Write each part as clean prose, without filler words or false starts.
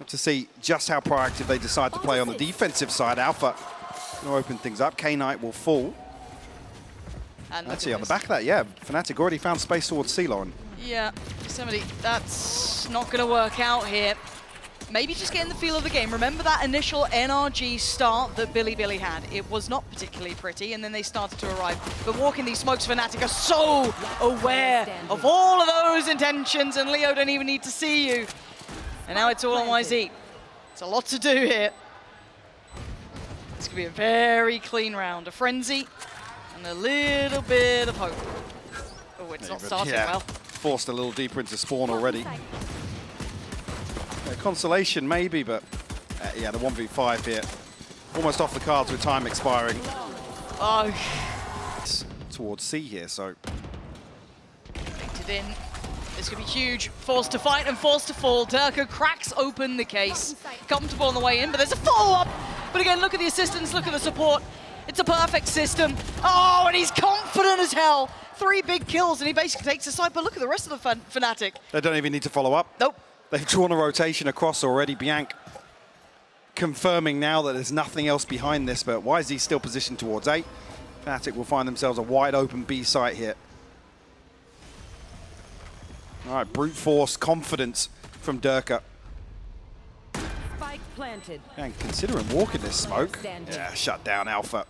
To see just how proactive they decide to play on the defensive side. Alpha going to open things up. K-Knight will fall. And actually, on the back of that, yeah, Fnatic already found space towards C-Lauren. Yeah, Yosemite, that's not going to work out here. Maybe just getting the feel of the game. Remember that initial NRG start that Bilibili had? It was not particularly pretty, and then they started to arrive. But walking these smokes, Fnatic are so aware of all of those intentions, and Leo don't even need to see you. And now it's all on yz. It's a lot to do here. It's going to be a very clean round. A frenzy and a little bit of hope. Oh, it's not starting well. Forced a little deeper into spawn already. Consolation maybe, but yeah, the 1v5 here. Almost off the cards with time expiring. Oh. It's towards C here, so. Painted in. This could be huge. Forced to fight and forced to fall. Durka cracks open the case. Comfortable on the way in, but there's a follow-up. But again, look at the assistance, look at the support. It's a perfect system. Oh, and he's confident as hell. 3 big kills, and he basically takes the side. But look at the rest of the Fnatic. They don't even need to follow up. Nope. They've drawn a rotation across already. Biank confirming now that there's nothing else behind this, but whzy still positioned towards A. Fnatic will find themselves a wide open B site here. All right, brute force confidence from Durka. Spike planted. And considering walking this smoke. Yeah, shut down Alpha.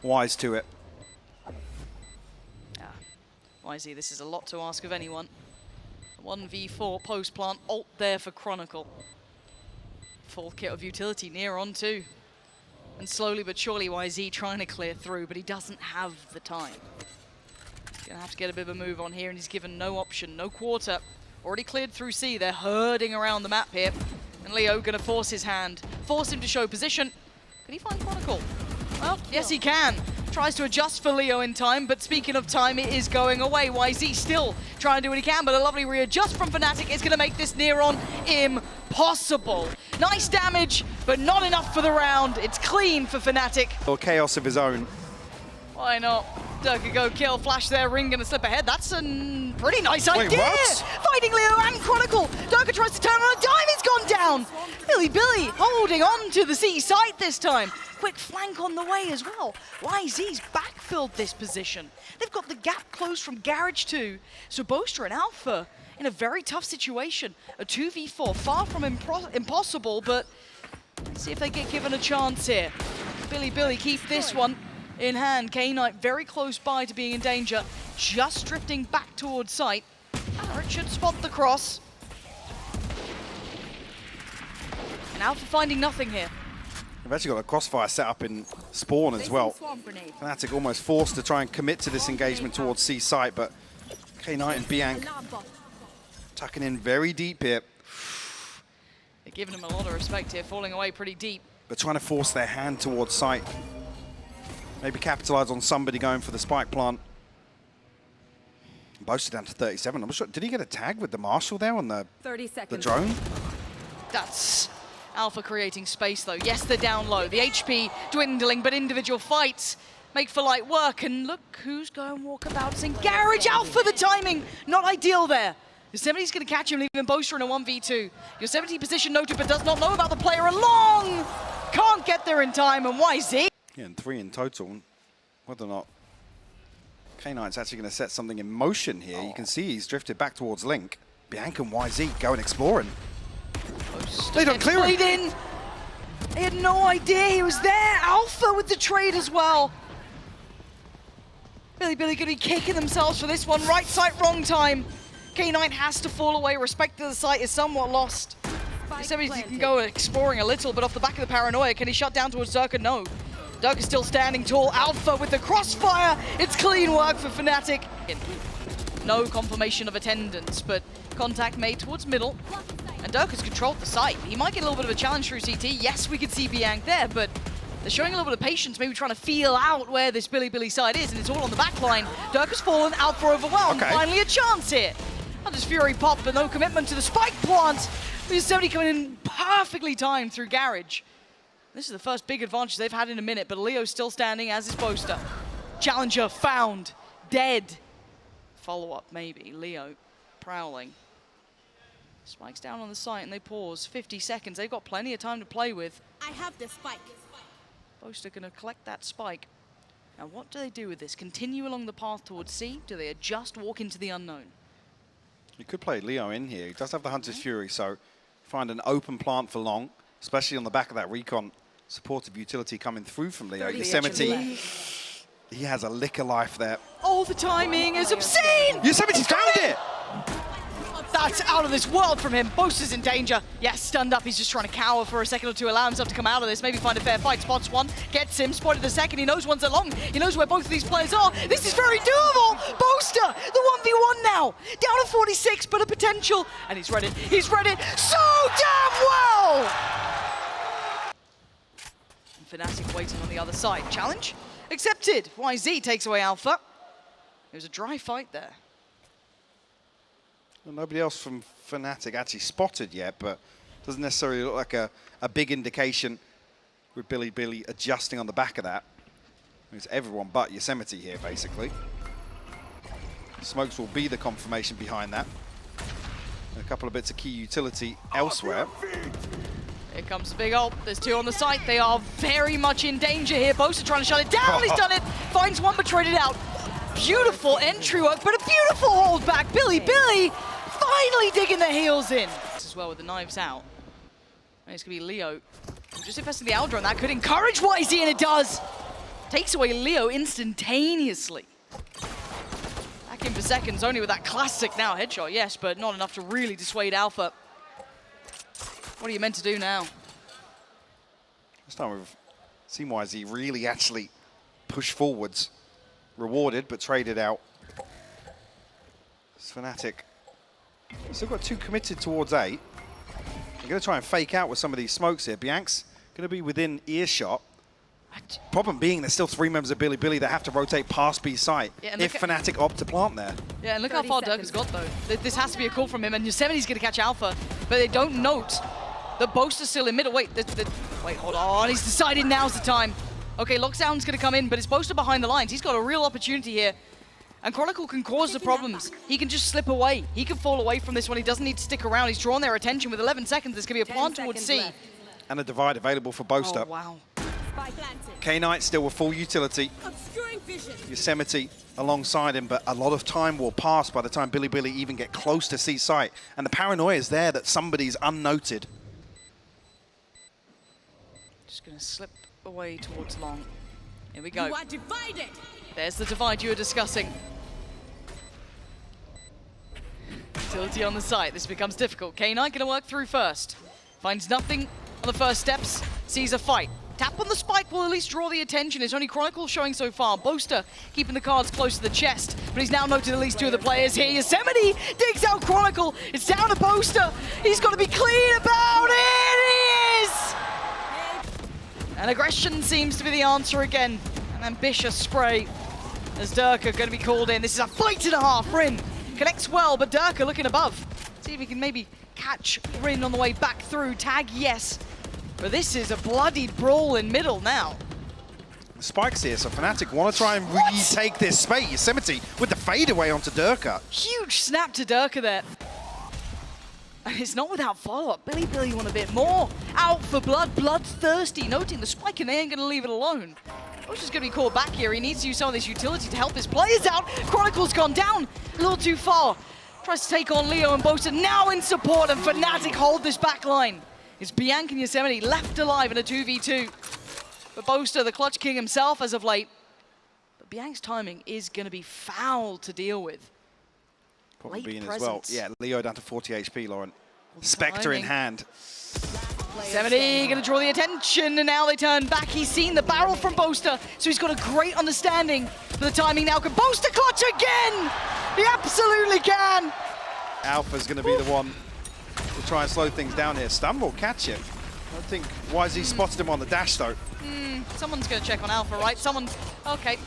Wise to it. Yeah. whzy, this is a lot to ask of anyone. 1v4 post plant ult there for Chronicle. Full kit of utility near on too. And slowly but surely whzy trying to clear through, but he doesn't have the time. Gonna have to get a bit of a move on here, and he's given no option, no quarter. Already cleared through C, they're herding around the map here. And Leo gonna force his hand, force him to show position. Can he find Chronicle? Well, yes he can. Tries to adjust for Leo in time, but speaking of time, it is going away. whzy still trying to do what he can, but a lovely readjust from Fnatic is gonna make this near on impossible. Nice damage, but not enough for the round. It's clean for Fnatic. Or chaos of his own. Why not? Durka go kill, flash there, Ring gonna slip ahead. That's a pretty nice idea! What? Fighting Leo and Chronicle! Durka tries to turn on a dime, he's gone down! Bilibili holding on to the C site this time. Quick flank on the way as well. whzy's backfilled this position. They've got the gap closed from Garage 2, so Boaster and Alpha in a very tough situation. A 2v4, far from impossible, but let's see if they get given a chance here. Bilibili keep this one in hand. K-Knight very close by to being in danger, just drifting back towards site. Barrett should spot the cross. And Alpha finding nothing here. They've actually got a crossfire set up in spawn as well. Fnatic almost forced to try and commit to this engagement towards C site, but K-Knight and Biank tucking in very deep here. They're giving him a lot of respect here, falling away pretty deep. But trying to force their hand towards site. Maybe capitalize on somebody going for the spike plant. Boaster down to 37. I'm sure. Did he get a tag with the Marshal there on the 30 seconds. The drone? That's Alpha creating space though. Yes, they're down low. The HP dwindling, but individual fights make for light work. And look who's going walkabouts in Garage. Alpha, the timing, not ideal there. Yosemite's going to catch him, leaving Boaster in a 1v2. Yosemite position noted, but does not know about the player along. Can't get there in time, and whzy. Yeah, and 3 in total. Whether or not K-Knight's actually going to set something in motion here. You can see he's drifted back towards Link. Biank and whzy going exploring. They don't clear him. In. They had no idea he was there. Alpha with the trade as well. Bilibili going to be kicking themselves for this one. Right site, wrong time. K-Knight has to fall away. Respect to the site is somewhat lost. Yosemite can go exploring a little, but off the back of the paranoia, can he shut down towards Durka? No. Durka's still standing tall. Alpha with the crossfire. It's clean work for Fnatic. No confirmation of attendance, but contact made towards middle. And Durka's controlled the site. He might get a little bit of a challenge through CT. Yes, we could see Biank there, but they're showing a little bit of patience, maybe trying to feel out where this Bilibili side is, and it's all on the back line. Durka's fallen, Alpha overwhelmed. Okay. Finally a chance here. Not just Fury pop, but no commitment to the spike plant. Yosemite coming in perfectly timed through Garage. This is the first big advantage they've had in a minute, but Leo's still standing, as is Boaster. Challenger found, dead. Follow-up maybe, Leo prowling. Spike's down on the site and they pause. 50 seconds. They've got plenty of time to play with. I have the spike. Boaster going to collect that spike. Now what do they do with this? Continue along the path towards C? Do they adjust, walk into the unknown? You could play Leo in here. He does have the Hunter's Fury, so find an open plant for long, especially on the back of that recon supportive utility coming through from Leo. Yosemite, he has a lick of life there. Oh, the timing is obscene! Yosemite's found it! That's out of this world from him. Boaster's in danger. Yes, stunned up. He's just trying to cower for a second or two, allow himself to come out of this, maybe find a fair fight. Spots one, gets him, spotted the second. He knows one's along. He knows where both of these players are. This is very doable. Boaster, the 1v1 now. Down to 46, but a potential. And he's read it. He's read it so damn well! And Fnatic waiting on the other side. Challenge accepted. whzy takes away Alpha. It was a dry fight there. Well, nobody else from Fnatic actually spotted yet, but doesn't necessarily look like a big indication with Bilibili adjusting on the back of that. It's everyone but Yosemite here, basically. Smokes will be the confirmation behind that. And a couple of bits of key utility elsewhere. Here comes the big ult. There's two on the site. They are very much in danger here. Boaster trying to shut it down. He's done it. Finds one, but traded out. Beautiful entry work, but a beautiful hold back. Bilibili finally digging their heels in. This as well with the knives out. And it's going to be Leo. Just investing the Aldron. That could encourage whzy, and it does. Takes away Leo instantaneously. Back in for seconds, only with that classic now headshot, yes, but not enough to really dissuade Alpha. What are you meant to do now? This time we've seen whzy really actually push forwards. Rewarded, but traded out. Fnatic still got two committed towards A. They're going to try and fake out with some of these smokes here. Biank's going to be within earshot. Problem being, there's still 3 members of Bilibili that have to rotate past B site if Fnatic opt to plant there. Yeah, and look how far Dirk has got, though. This has to be a call from him, and Yosemite's going to catch Alpha, but they don't note that Boaster's still in middle. Wait, wait, hold on. He's decided now's the time. Okay, Lockdown's going to come in, but it's Boaster behind the lines. He's got a real opportunity here. And Chronicle can cause the problems. He can just slip away. He can fall away from this one. He doesn't need to stick around. He's drawn their attention with 11 seconds. There's going to be a plant towards C. And a divide available for Boaster. Oh, wow. K-Knight still with full utility. Yosemite alongside him, but a lot of time will pass by the time Bilibili even get close to C site. And the paranoia is there that somebody's unnoted. Just going to slip away towards long. Here we go. You are divided. There's the divide you were discussing. Utility on the site. This becomes difficult. K-Knight going to work through first. Finds nothing on the first steps. Sees a fight. Tap on the spike will at least draw the attention. It's only Chronicle showing so far. Boaster keeping the cards close to the chest, but he's now noted at least 2 of the players here. Yosemite digs out Chronicle. It's down to Boaster. He's got to be clean about it. He is! And aggression seems to be the answer again. An ambitious spray as Durka going to be called in. This is a fight and a half. Rin connects well, but Durka looking above. See if he can maybe catch Rin on the way back through. Tag, yes. But this is a bloody brawl in middle now. Spike's here, so Fnatic want to try and retake this space. Yosemite with the fade away onto Durka. Huge snap to Durka there. And it's not without follow-up. Bilibili want a bit more. Out for blood, bloodthirsty. Noting the spike, and they ain't going to leave it alone. Boaster's going to be called back here. He needs to use some of this utility to help his players out. Chronicle's gone down a little too far. Tries to take on Leo and Boaster now in support, and Fnatic hold this back line. It's Biank and Yosemite left alive in a 2v2. But Boaster, the clutch king himself as of late. But Biank's timing is going to be foul to deal with. Probably Late being as presence. well. Yeah, Leo down to 40 HP, Lauren. Spectre in hand. Yosemite going to draw the attention, and now they turn back. He's seen the barrel from Boaster, so he's got a great understanding for the timing now. Can Boaster clutch again? He absolutely can. Alpha's going to be the one to try and slow things down here. Stun will catch him. I think whzy spotted him on the dash, though. Someone's going to check on Alpha, right? Someone, okay.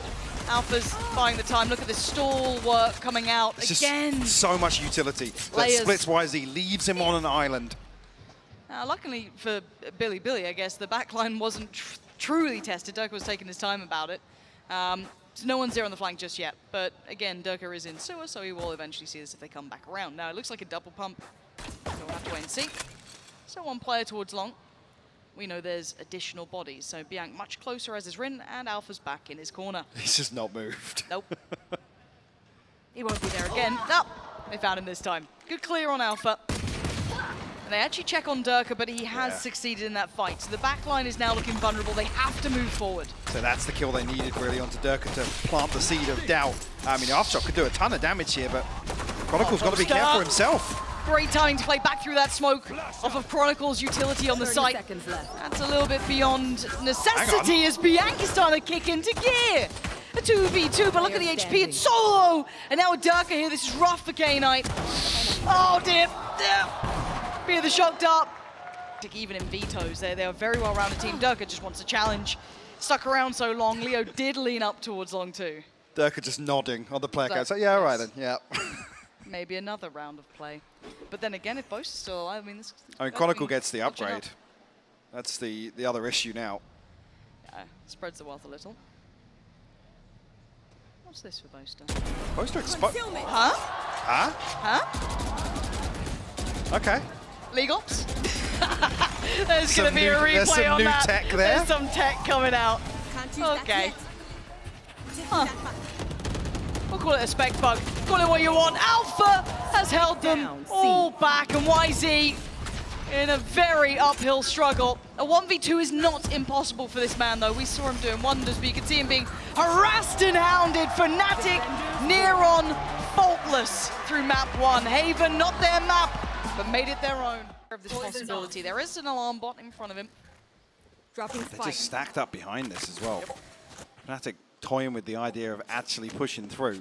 Alpha's buying the time. Look at this stall work coming out It's again. just so much utility. That Layers. splits whzy, leaves him on an island. Luckily for Bilibili, I guess, the backline wasn't truly tested. Durka was taking his time about it. So no one's there on the flank just yet. But again, Durka is in sewer, so he will eventually see this if they come back around. Now, it looks like a double pump. So we'll have have to wait and see. So one player towards long. We know there's additional bodies, so Biank much closer as is Rin, and Alpha's back in his corner. He's just not moved. Nope. He won't be there again. Nope. They found him this time. Good clear on Alpha. And they actually check on Durka, but he has succeeded in that fight. So the back line is now looking vulnerable. They have to move forward. So that's the kill they needed really onto Durka to plant the seed of doubt. I mean, the Aftershock could do a ton of damage here, but Chronicle's got to be careful himself. Great timing to play back through that smoke off of Chronicle's utility on the site. That's a little bit beyond necessity as Biank is starting to kick into gear. A 2v2, but look at the HP, it's solo! And now with Durka here, this is rough for K-Knight. Oh dear, Fear the shock dart. Even in vetoes, they are very well rounded team. Durka just wants a challenge. Stuck around so long, Leo did lean up towards long too. Durka just nodding on the player card. So yeah, all right then, yeah. Maybe another round of play. But then again, if Boaster's still alive, I mean, Chronicle gets the upgrade. That's the other issue now. Yeah, spreads the wealth a little. What's this for Boaster? Boaster exposed. Huh? Huh? Huh? Okay. League Ops? There's going to be a replay on that. There's some new tech there. There's some tech coming out. Okay. Huh. We'll call it a spec bug. Call it what you want. Alpha has held them all back, and yz in a very uphill struggle. A 1v2 is not impossible for this man, though. We saw him doing wonders, but you can see him being harassed and hounded. Fnatic, Neron, faultless through map 1. Haven, not their map, but made it their own. Of this possibility. There is an alarm bot in front of him. They're just stacked up behind this as well. Fnatic toying with the idea of actually pushing through.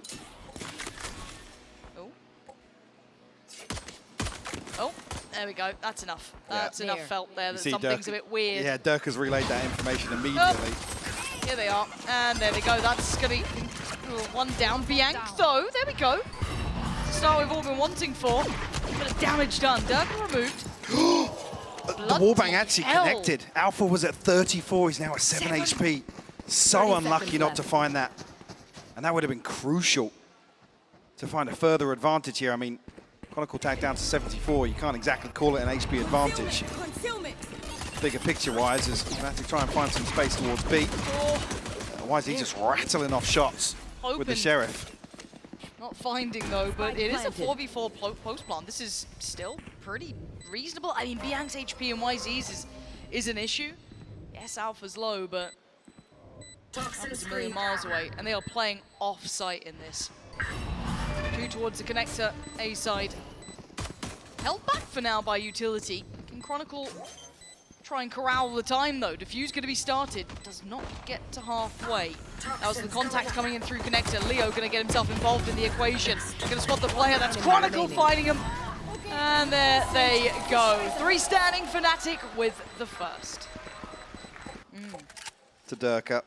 Oh, there we go. That's enough. That's enough felt there that something's a bit weird. Yeah, Durka's relayed that information immediately. Here they are. And there we go. That's going to be one down. Biank, though. There we go. Start we've all been wanting for. Bit of damage done. Durka removed. The wallbang actually connected. Alpha was at 34. He's now at 7 HP. So unlucky not to find that. And that would have been crucial to find a further advantage here. I mean, Chronicle tagged down to 74. You can't exactly call it an HP advantage. Bigger picture-wise, as Fnatic try and find some space towards B. Why is he just rattling off shots with the Sheriff? Not finding, though, but it is a 4v4 post plant. This is still pretty reasonable. I mean, Biank's HP and yz's is an issue. Yes, Alpha's low, but Alpha's a million miles away, and they are playing off-site in this. 2 towards the connector, A side. Held back for now by utility. Can Chronicle try and corral the time, though? Diffuse going to be started. Does not get to halfway. That was the contact coming in through connector. Leo going to get himself involved in the equation. Going to spot the player. That's Chronicle fighting him. And there they go. 3 standing, Fnatic with the first. To Durka.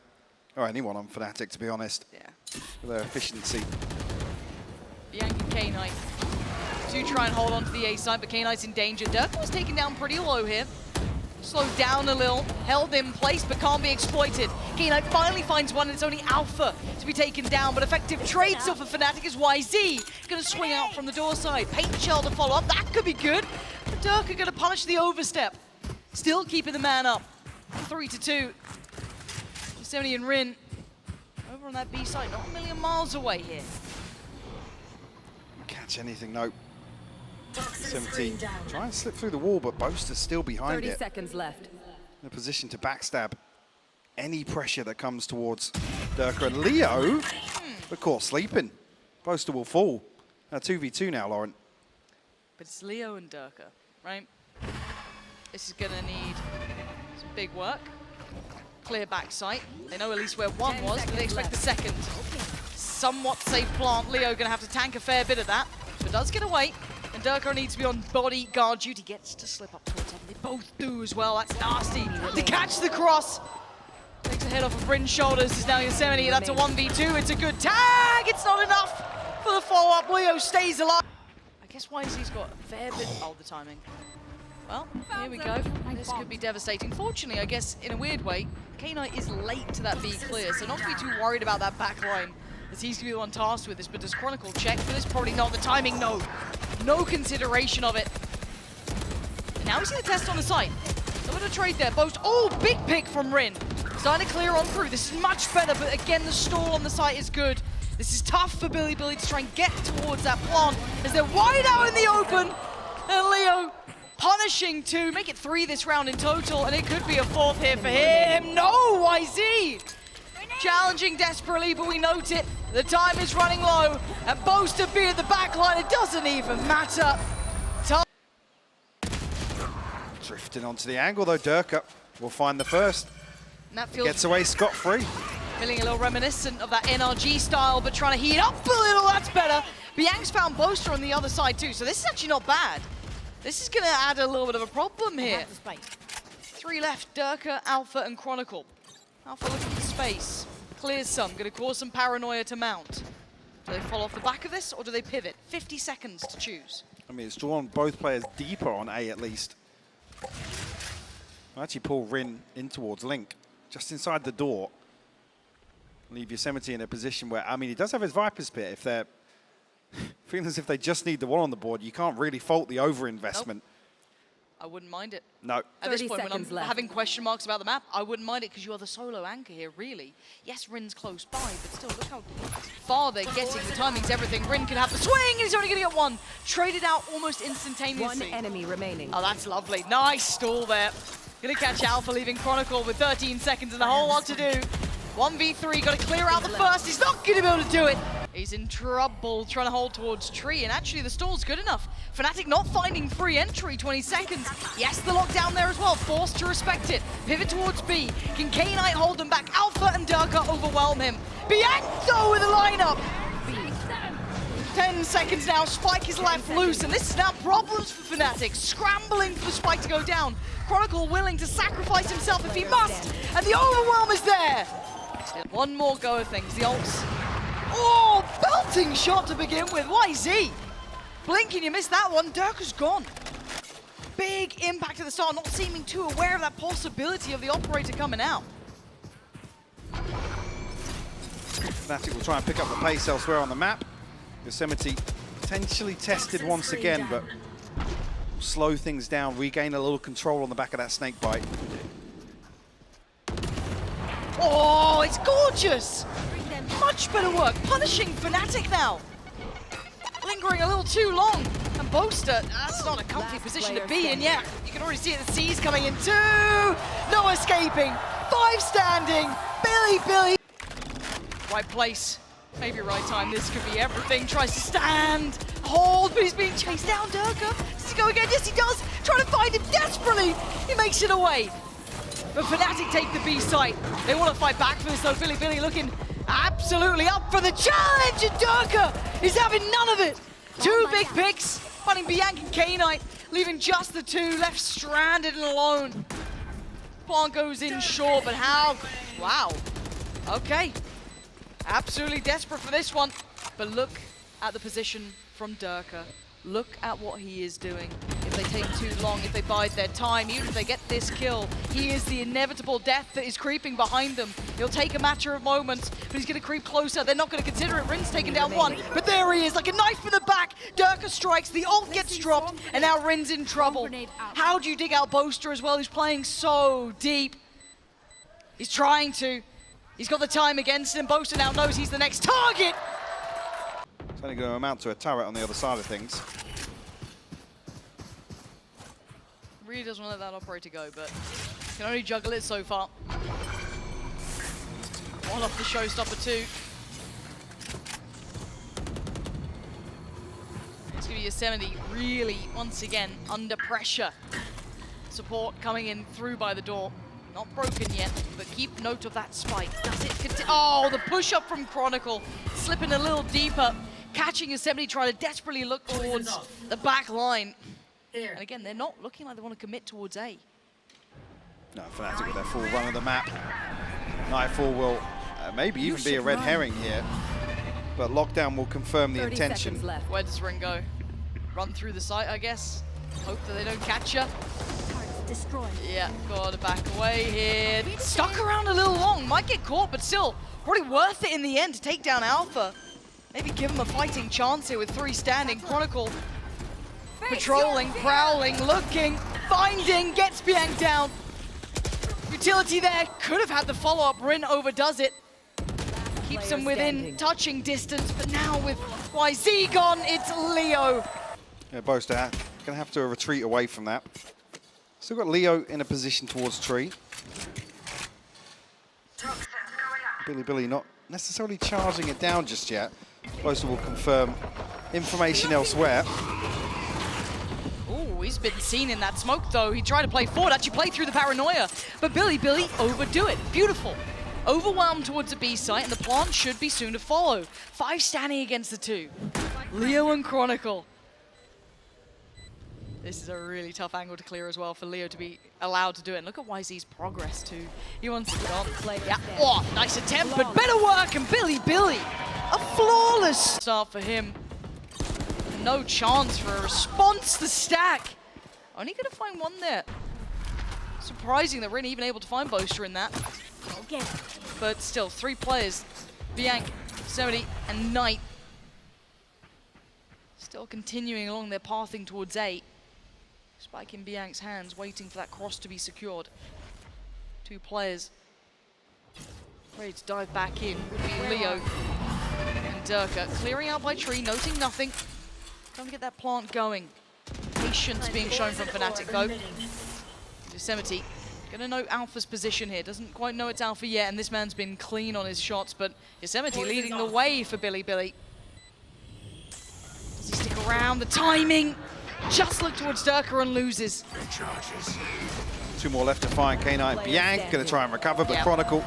Or anyone on Fnatic, to be honest. Yeah. For their efficiency. Biank and K-Knight do try and hold on to the A side, but K-Knight's in danger. Durka was taken down pretty low here. Slowed down a little, held in place, but can't be exploited. K-Knight finally finds one, and it's only Alpha to be taken down, but effective trade still for Fnatic as yz going to swing out from the door side. Paint Shell to follow up, that could be good. But Durka going to punish the overstep. Still keeping the man up. 3-2. Yosemite and Rin over on that B side, not a million miles away here. Catch anything, no. 17. Try and slip through the wall, but Boaster's still behind 30 it. seconds left. In a position to backstab any pressure that comes towards Durka. And Leo, of course, sleeping. Boaster will fall. 2v2 now, Lauren. But it's Leo and Durka, right? This is going to need some big work. Clear back sight. They know at least where one was, but they expect the second. Somewhat safe plant. Leo going to have to tank a fair bit of that, but does get away. And Durka needs to be on bodyguard duty. Gets to slip up towards him. They both do as well. That's nasty. To catch the cross. Takes a head off of Rin's shoulders. Is now Yosemite. That's a 1v2. It's a good tag. It's not enough for the follow-up. Leo stays alive. I guess yz's got a fair bit. Oh, the timing. Well, here we go. This could be devastating. Fortunately, I guess, in a weird way, K-Knight is late to that B clear, so not to be too worried about that back line, as he's going to be the one tasked with this. But does Chronicle check for this? Probably not. The timing, no. No consideration of it. Now we see the test on the site. A little bit of trade there. Boast. Oh, big pick from Rin. Starting to clear on through. This is much better, but again, the stall on the site is good. This is tough for Bilibili to try and get towards that plant as they're wide out in the open. And Leo punishing to make it 3 this round in total, and it could be a 4th here for him. No, whzy! Challenging desperately, but we note it. The time is running low, and Boaster be at the back line. It doesn't even matter. Drifting onto the angle though, Durka will find the first. And that feels Gets away scot-free. feeling a little reminiscent of that NRG style, but trying to heat up a little, that's better. Biank's found Boaster on the other side too, so this is actually not bad. This is gonna add a little bit of a problem here. 3 left, Durka, Alpha, and Chronicle. Alpha looking for space, clears some, gonna cause some paranoia to mount. Do they fall off the back of this, or do they pivot? 50 seconds to choose. I mean, it's drawn both players deeper on A at least. I'll actually pull Rin in towards Link, just inside the door. Leave Yosemite in a position where, I mean, he does have his Viper's Pit. If they're feeling as if they just need the one on the board, you can't really fault the overinvestment. Nope. I wouldn't mind it. No. At this 30 point, when I'm seconds left. having question marks about the map, I wouldn't mind it because you are the solo anchor here, really. Yes, Rin's close by, but still, look how far they're getting. The timing's everything. Rin can have the swing, and he's only going to get 1. Traded out almost instantaneously. 1 enemy remaining. Oh, that's lovely. Nice stall there. Going to catch Alpha, leaving Chronicle with 13 seconds and a whole lot to do. 1v3, got to clear out the first. He's not going to be able to do it. He's in trouble trying to hold towards Tree, and actually the stall's good enough. Fnatic not finding free entry, 20 seconds. Yes, the lockdown there as well, forced to respect it. Pivot towards B. Can K-Knight hold them back? Alpha and Durka overwhelm him. Biank though with the lineup. 10 seconds now, Spike is left loose, and this is now problems for Fnatic. Scrambling for the Spike to go down. Chronicle willing to sacrifice himself if he must, and the overwhelm is there. One more go of things, the ults. Oh, belting shot to begin with, whzy! Blinking, you missed that one, Durka's gone. Big impact at the start, not seeming too aware of that possibility of the operator coming out. Fnatic will try and pick up the pace elsewhere on the map. Yosemite potentially tested once again, but slow things down, regain a little control on the back of that snake bite. Oh, it's gorgeous! Much better work, punishing Fnatic now. Lingering a little too long. And Boaster, that's not a comfy position to be in yet. You can already see it, the C's coming in too. No escaping, 5 standing, Bilibili. Right place, maybe right time, this could be everything. Tries to stand, hold, but he's being chased down, Durka. Does he go again? Yes, he does. Trying to find him desperately. He makes it away. But Fnatic take the B site. They want to fight back for this though. Bilibili looking absolutely up for the challenge, and Durka is having none of it. 2 big picks, finding Biank and K-Knight, leaving just the 2 left stranded and alone. Plant goes in short, but how? Wow. Okay. Absolutely desperate for this one. But look at the position from Durka. Look at what he is doing. If they take too long, if they bide their time, even if they get this kill, he is the inevitable death that is creeping behind them. He'll take a matter of moments, but he's going to creep closer. They're not going to consider it. Rin's taken down 1, but there he is, like a knife in the back. Durka strikes, the ult gets dropped, and now Rin's in trouble. How do you dig out Boaster as well, who's playing so deep? He's trying to. He's got the time against him. Boaster now knows he's the next target. It's only going to amount to a turret on the other side of things. Really doesn't want to let that operator go, but can only juggle it so far. 1 off the showstopper 2. It's going to be Yosemite really, once again, under pressure. Support coming in through by the door. Not broken yet, but keep note of that spike. Does it continue? Oh, the push-up from Chronicle. Slipping a little deeper. Catching Yosemite, trying to desperately look towards the back line. And again, they're not looking like they want to commit towards A. No, Fnatic with their full run of the map. Nightfall will maybe even be a red herring here, but lockdown will confirm the 30 intention. seconds left. Where does Ring go? Run through the site, I guess. Hope that they don't catch her. Destroyed. Yeah, gotta back away here. Stuck around a little long, might get caught, but still, probably worth it in the end to take down Alpha. Maybe give him a fighting chance here with 3 standing. Chronicle patrolling, prowling, looking. Finding, gets Biank down. Utility there, could have had the follow-up. Rin overdoes it. Keeps him within touching distance, but now with whzy gone, it's Leo. Yeah, Boaster gonna have to retreat away from that. Still got Leo in a position towards tree. Bilibili not necessarily charging it down just yet. Boaster will confirm information elsewhere. Oh, he's been seen in that smoke though. He tried to play forward, actually play through the paranoia, but Bilibili overdo it. Beautiful. Overwhelmed towards the B site, and the plant should be soon to follow. 5 standing against the 2. Leo and Chronicle. This is a really tough angle to clear as well for Leo to be allowed to do it. And look at whzy's progress too. He wants to get on. Yeah. Oh, nice attempt, but better work. And Bilibili, a flawless start for him. No chance for a response. The stack. Only going to find one there. Surprising that Rin even able to find Boaster in that. But still, 3 players. Biank, Yosemite, and Knight. Still continuing along their pathing towards A. Spike in Biank's hands, waiting for that cross to be secured. 2 players ready to dive back in would be Leo and Durka. Clearing out by tree, noting nothing. Trying to get that plant going. Patience being shown from Fnatic though. Yosemite gonna know Alpha's position here. Doesn't quite know it's Alpha yet, and this man's been clean on his shots, but Yosemite leading the way for Bilibili. Does he stick around? The timing! Just look towards Durka and loses. 2 more left to find. K9 and Biank gonna try and recover, but Chronicle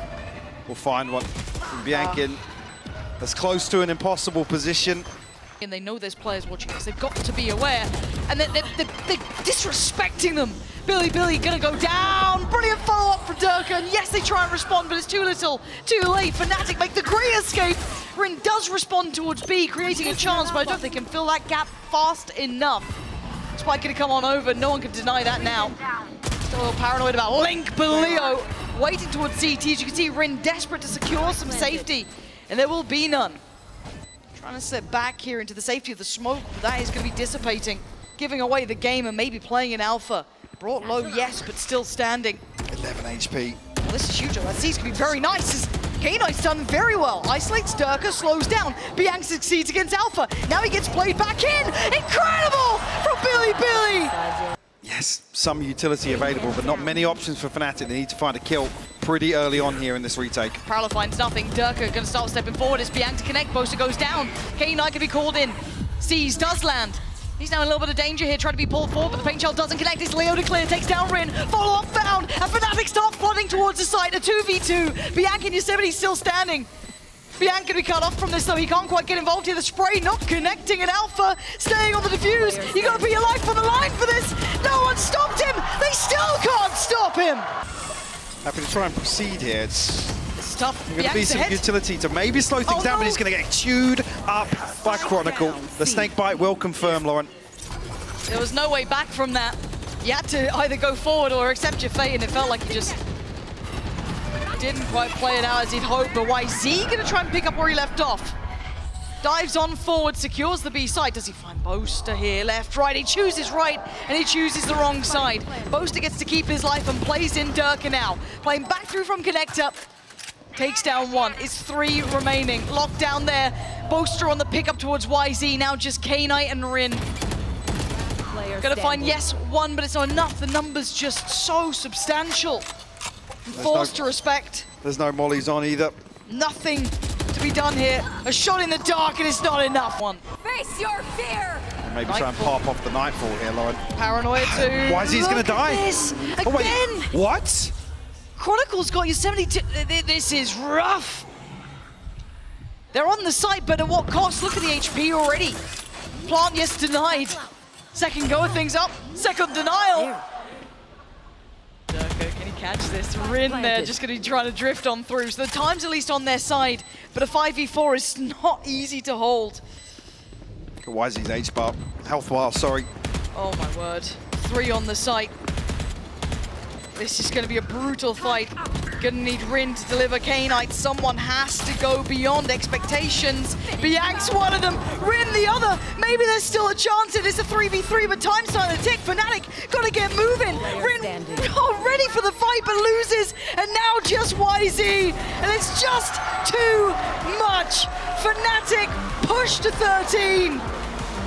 will find one. And Biank in as close to an impossible position. And they know there's players watching this. They've got to be aware. And they're disrespecting them. Bilibili gonna go down. Brilliant follow-up for Durka. And yes, they try and respond, but it's too little, too late. Fnatic make the great escape. Rin does respond towards B, creating a chance, but I don't think they can fill that gap fast enough. Spike gonna come on over. No one can deny that now. Still a little paranoid about Link, but Leo waiting towards CT. As you can see, Rin desperate to secure some safety, and there will be none. Trying to slip back here into the safety of the smoke, but that is going to be dissipating, giving away the game and maybe playing in Alpha. Brought low, yes, but still standing. 11 HP. Well, this is huge. That C's going to be very nice. As K9's done very well. Isolates Durka, slows down. Biank succeeds against Alpha. Now he gets played back in. Incredible from Bilibili. Yes, some utility available, but not many options for Fnatic. They need to find a kill pretty early on here in this retake. Parallel finds nothing. Durka going to start stepping forward as Biank to connect. Boaster goes down. K9 can be called in. Sees does land. He's now in a little bit of danger here, trying to be pulled forward, but the paint shell doesn't connect. It's Leo to clear, takes down Rin. Follow-up found, and Fnatic start flooding towards the site. A 2v2. Biank and Yosemite still standing. Biank can be cut off from this though. He can't quite get involved here. The spray not connecting, and Alpha staying on the defuse. You got to put your life on the line for this. No one stopped him. They still can't stop him. Happy to try and proceed here. It's tough. going to be some utility to maybe slow things down, but he's going to get chewed up by Chronicle. The snake bite will confirm, Lauren. There was no way back from that. You had to either go forward or accept your fate, and it felt like he just didn't quite play it out as he'd hoped. But whzy going to try and pick up where he left off. Dives on forward, secures the B side. Does he find Boaster here? Left, right. He chooses right, and he chooses the wrong side. Boaster gets to keep his life and plays in Durka now. Playing back through from connector. Takes down 1. It's 3 remaining. Locked down there. Boaster on the pickup towards whzy. Now just K9 and Rin. Gonna find, yes, 1, but it's not enough. The number's just so substantial. Forced to respect. There's no mollies on either. Nothing to be done here. A shot in the dark, and it's not enough. 1. Face your fear! And maybe try and pop off the Nightfall here, Lauren. Paranoia too. whyzy's gonna die. This again. Oh, wait. What? Chronicle's got you 72. This is rough. They're on the site, but at what cost? Look at the HP already. Plant, yes, denied. Second go of things up. Second denial. Durka, can he catch this? Rin there, just going to be trying to drift on through. So the time's at least on their side, but a 5v4 is not easy to hold. whyzy's H bar. Health bar, sorry. Oh my word. 3 on the site. This is going to be a brutal fight. Gonna need Rin to deliver K-Knight. Someone has to go beyond expectations. Biank's one of them, Rin the other. Maybe there's still a chance. It is a 3v3, but time's starting to tick. Fnatic gotta get moving. Rin ready for the fight, but loses. And now just whzy. And it's just too much. Fnatic pushed to 13.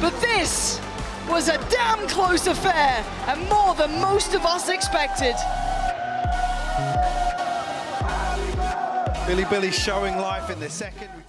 But this was a damn close affair, and more than most of us expected. Bilibili showing life in the second.